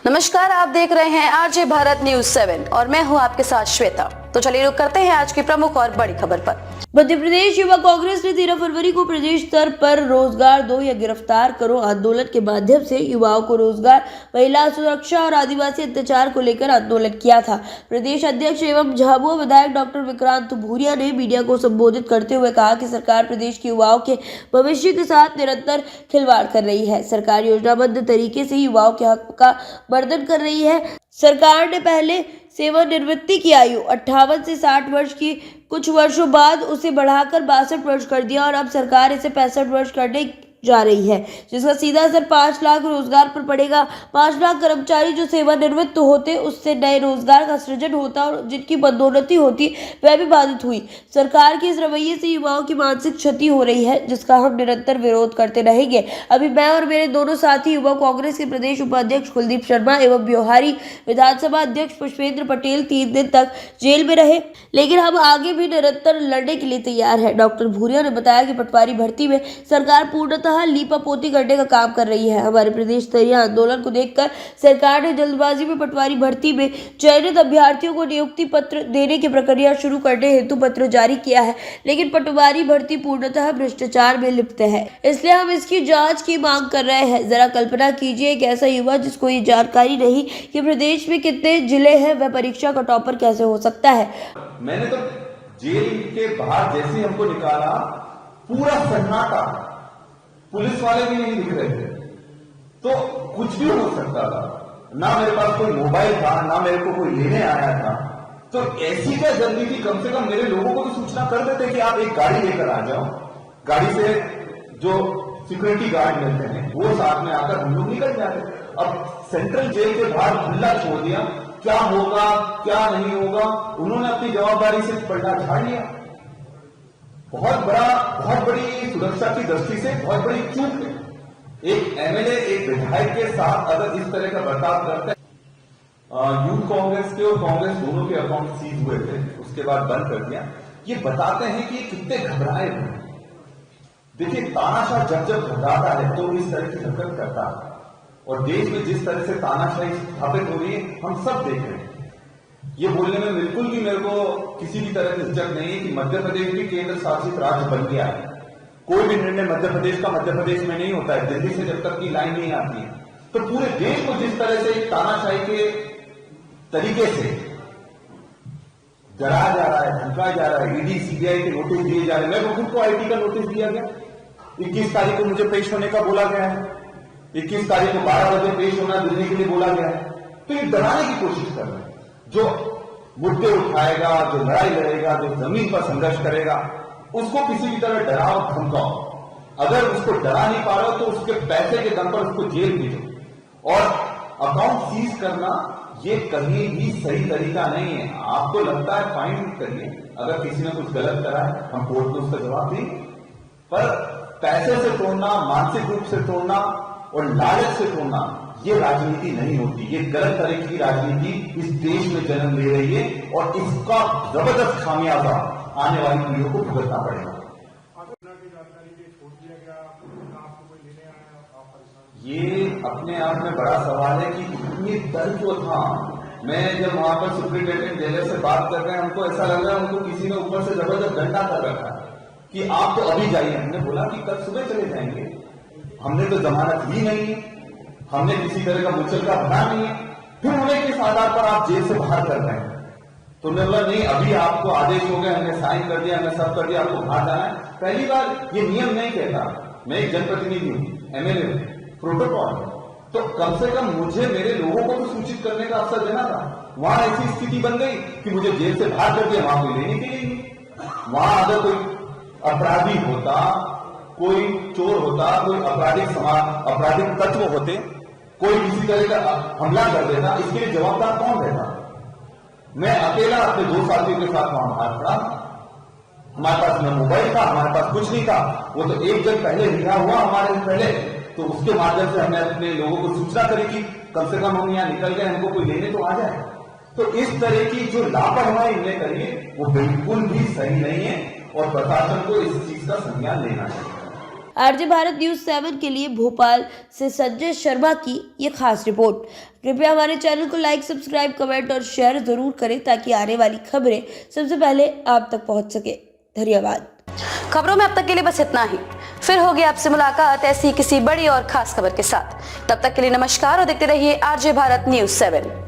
नमस्कार, आप देख रहे हैं आरजे भारत न्यूज 7 और मैं हूं आपके साथ श्वेता। तो चलिए रुक करते हैं आज की प्रमुख और बड़ी खबर पर। मध्य प्रदेश युवा कांग्रेस ने 13 फरवरी को प्रदेश स्तर पर रोजगार दो या गिरफ्तार करो आंदोलन के माध्यम से युवाओं को रोजगार, महिला सुरक्षा और आदिवासी अत्याचार को लेकर आंदोलन किया था। प्रदेश अध्यक्ष एवं झाबुआ विधायक डॉक्टर विक्रांत भूरिया ने मीडिया को संबोधित करते हुए कहा कि सरकार प्रदेश के युवाओं के भविष्य के साथ निरंतर खिलवाड़ कर रही है। सरकार योजनाबद्ध तरीके से युवाओं के हक का वर्धन कर रही है। सरकार ने पहले सेवानिवृत्ति की आयु 58 से 60 वर्ष की, कुछ वर्षों बाद उसे बढ़ाकर 62 वर्ष कर दिया और अब सरकार इसे 65 वर्ष करने जा रही है, जिसका सीधा असर 5 लाख रोजगार पर पड़ेगा। 5 लाख कर्मचारी जो सेवानिवृत्त होते उससे नए रोजगार का सृजन होता और जिनकी पदोन्नति होती वह भी बाधित हुई। सरकार के इस रवैये से युवाओं की मानसिक क्षति हो रही है, जिसका हम निरंतर विरोध करते रहेंगे। अभी मैं और मेरे दोनों साथी युवा कांग्रेस के प्रदेश उपाध्यक्ष कुलदीप शर्मा एवं ब्योहारी विधानसभा अध्यक्ष पुष्पेंद्र पटेल 3 दिन तक जेल में रहे, लेकिन हम आगे भी निरंतर लड़ने के लिए तैयार है। डॉक्टर भूरिया ने बताया कि पटवारी भर्ती में सरकार पूर्णतः लीपापोती करने का काम कर रही है। हमारे प्रदेश स्तरीय आंदोलन को देखकर सरकार ने जल्दबाजी में पटवारी भर्ती में चयनित अभ्यर्थियों को नियुक्ति पत्र देने की प्रक्रिया शुरू करने हेतु पत्र जारी किया है, लेकिन पटवारी भर्ती पूर्णतः भ्रष्टाचार में लिप्त है, इसलिए हम इसकी जांच की मांग कर रहे हैं। जरा कल्पना कीजिए, एक ऐसा युवा जिसको ये जानकारी नहीं कि प्रदेश में कितने जिले हैं, वह परीक्षा का टॉपर कैसे हो सकता है। मैंने तो जेल के बाहर जैसे ही हमको निकाला, पूरा सन्नाटा, पुलिस वाले भी नहीं दिख रहे थे, तो कुछ भी हो सकता था। ना मेरे पास कोई मोबाइल था, ना मेरे को कोई लेने आया था, तो ऐसी क्या जल्दी थी? कम से कम मेरे लोगों को भी सूचना कर देते कि आप एक गाड़ी लेकर आ जाओ, गाड़ी से जो सिक्योरिटी गार्ड मिलते हैं वो साथ में आकर हम लोग निकल जाते। अब सेंट्रल जेल के बाहर खुला छोड़ दिया, क्या होगा क्या नहीं होगा, उन्होंने अपनी जवाबदारी से पलटा झाड़ लिया। बहुत बड़ी सुरक्षा की दृष्टि से बहुत बड़ी चूक है। एक एमएलए एक विधायक के साथ अगर इस तरह का बर्ताव करते हैं। यूथ कांग्रेस के और कांग्रेस दोनों के अकाउंट सीज हुए थे, उसके बाद बंद कर दिया। ये बताते हैं कि कितने घबराए हुए। देखिए, तानाशाह जब घबराता है तो इस तरह की हरकत करता है, और देश में जिस तरह से तानाशाही स्थापित हो रही है हम सब देख रहे हैं। ये बोलने में बिल्कुल भी मेरे को किसी भी तरह की झिझक नहीं है कि मध्य प्रदेश भी केंद्र शासित राज्य बन गया है। कोई भी निर्णय मध्य प्रदेश का मध्य प्रदेश में नहीं होता है, दिल्ली से जब तक की लाइन नहीं आती है। तो पूरे देश को जिस तरह से तानाशाही के तरीके से डराया जा रहा है, धमकाया जा रहा है, ईडी सीबीआई के नोटिस दिए जा रहे हैं। मेरे को खुद को आईटी का नोटिस दिया गया, 21 तारीख को मुझे पेश होने का बोला गया है, 21 तारीख को 12 बजे पेश होना दिल्ली के लिए बोला गया है। तो ये डराने की कोशिश कर रहे हैं। जो मुद्दे उठाएगा, जो लड़ाई लड़ेगा, जो जमीन पर संघर्ष करेगा, उसको किसी भी तरह डराओ धमकाओ। अगर उसको डरा नहीं पा रहे हो तो उसके पैसे के दम पर उसको जेल भेजो। और अकाउंट सीज करना ये कहीं भी सही तरीका नहीं है। आपको लगता है फाइन करिए, अगर किसी ने कुछ गलत करा है हम कोर्ट में उसका जवाब दें, पर पैसे से तोड़ना, मानसिक रूप से तोड़ना और लालच से तोड़ना, ये राजनीति नहीं होती। ये गलत तरह की राजनीति इस देश में जन्म ले रही है और इसका जबरदस्त खामियाजा आने वाली पीढ़ियों को भुगतना पड़ेगा। ये अपने आप में बड़ा सवाल है कि इतनी डर क्यों था। मैं जब वहां पर सुप्रिंटेंडेंट जेलर से बात कर रहे हैं, हमको ऐसा लग रहा है उनको किसी ने ऊपर से जबरदस्त डंडा कर रखा है कि आप तो अभी जाइए। हमने बोला कि कल सुबह चले जाएंगे, हमने तो जमानत ली नहीं है, हमने किसी तरह का मुचल का भरा नहीं है। फिर उन्हें किस आधार पर आप जेल से बाहर कर रहे हैं? तो उन्होंने बोला नहीं, अभी आपको आदेश हो गया, हमने साइन कर दिया, हमने सब कर दिया, आपको बाहर जाना है। पहली बार ये नियम नहीं कहता, मैं एक जनप्रतिनिधि हूं, एमएलए हूं, प्रोटोकॉल, तो कम से कम मुझे मेरे लोगों को तो सूचित करने का अवसर देना था। वहां ऐसी स्थिति बन गई कि मुझे जेल से बाहर कर दिया, वहां कोई लेने के लिए नहीं। वहां अगर कोई अपराधी होता, कोई चोर होता, कोई आपराधिक तत्व होते, कोई किसी तरह का हमला कर देता, इसके लिए जवाबदार कौन रहता? मैं अकेला अपने 2 साथियों के साथ वहां बाहर खड़ा, हमारे पास न मोबाइल था, हमारे पास कुछ नहीं था। वो तो एक जन पहले रिहा हुआ हमारे पहले, तो उसके माध्यम से हमने अपने लोगों को सूचना करी कि कम से कम हम यहाँ निकल गए, हमको कोई लेने तो आ जाए। तो इस तरह की जो लापरवाही इन्हें करिए वो बिल्कुल भी सही नहीं है और प्रशासन को इस चीज का संज्ञान लेना चाहिए। आरजे भारत न्यूज 7 के लिए भोपाल से संजय शर्मा की ये खास रिपोर्ट। कृपया हमारे चैनल को लाइक, सब्सक्राइब, कमेंट और शेयर जरूर करें ताकि आने वाली खबरें सबसे पहले आप तक पहुंच सके। धन्यवाद। खबरों में अब तक के लिए बस इतना ही। फिर होगी आपसे मुलाकात ऐसी किसी बड़ी और खास खबर के साथ। तब तक के लिए नमस्कार और देखते रहिए आरजे भारत न्यूज 7।